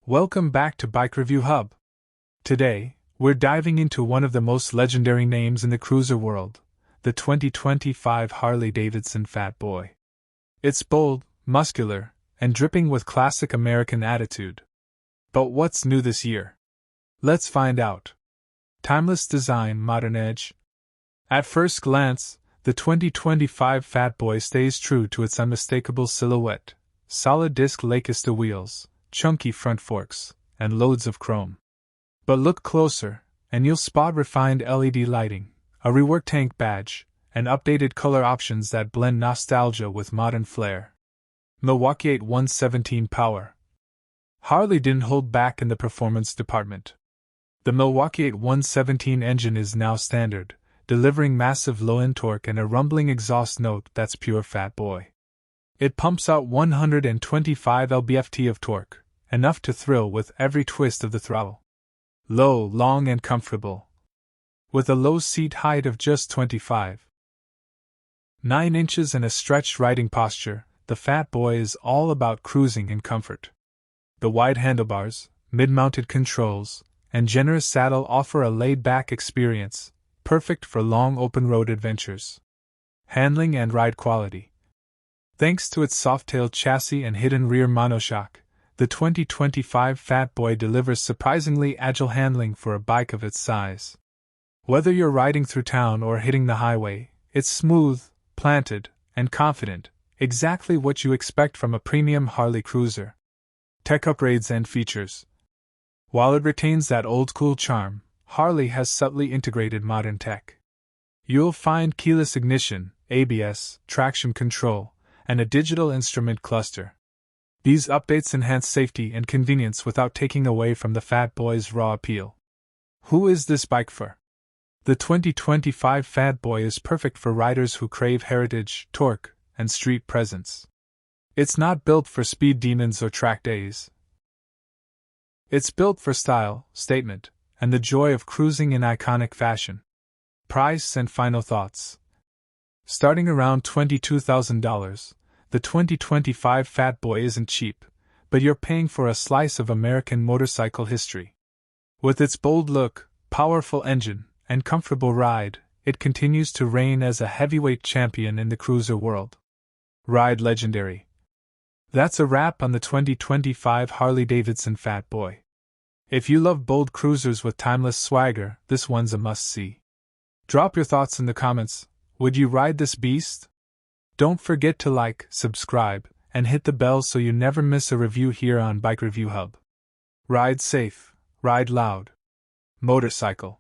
Welcome back to Bike Review Hub. Today, we're diving into one of the most legendary names in the cruiser world, the 2025 Harley Davidson Fat Boy. It's bold, muscular, and dripping with classic American attitude. But what's new this year? Let's find out. Timeless design, modern edge. At first glance, the 2025 Fat Boy stays true to its unmistakable silhouette: solid disc Lancaster wheels, chunky front forks, and loads of chrome. But look closer, and you'll spot refined LED lighting, a reworked tank badge, and updated color options that blend nostalgia with modern flair. Milwaukee 8117 power. Harley didn't hold back in the performance department. The Milwaukee 8117 engine is now standard, delivering massive low-end torque and a rumbling exhaust note that's pure Fat Boy. It pumps out 125 lb-ft of torque, enough to thrill with every twist of the throttle. Low, long, and comfortable. With a low seat height of just 25.9 inches and a stretched riding posture, the Fat Boy is all about cruising and comfort. The wide handlebars, mid-mounted controls, and generous saddle offer a laid-back experience, perfect for long open-road adventures. Handling and ride quality. Thanks to its soft-tailed chassis and hidden rear monoshock, the 2025 Fat Boy delivers surprisingly agile handling for a bike of its size. Whether you're riding through town or hitting the highway, it's smooth, planted, and confident, exactly what you expect from a premium Harley cruiser. Tech upgrades and features. While it retains that old-school charm, Harley has subtly integrated modern tech. You'll find keyless ignition, ABS, traction control, and a digital instrument cluster. These updates enhance safety and convenience without taking away from the Fat Boy's raw appeal. Who is this bike for? The 2025 Fat Boy is perfect for riders who crave heritage, torque, and street presence. It's not built for speed demons or track days. It's built for style, statement, and the joy of cruising in iconic fashion. Price and final thoughts. Starting around $22,000, the 2025 Fat Boy isn't cheap, but you're paying for a slice of American motorcycle history. With its bold look, powerful engine, and comfortable ride, it continues to reign as a heavyweight champion in the cruiser world. Ride legendary. That's a wrap on the 2025 Harley Davidson Fat Boy. If you love bold cruisers with timeless swagger, this one's a must-see. Drop your thoughts in the comments. Would you ride this beast? Don't forget to like, subscribe, and hit the bell so you never miss a review here on Bike Review Hub. Ride safe, ride loud. Motorcycle.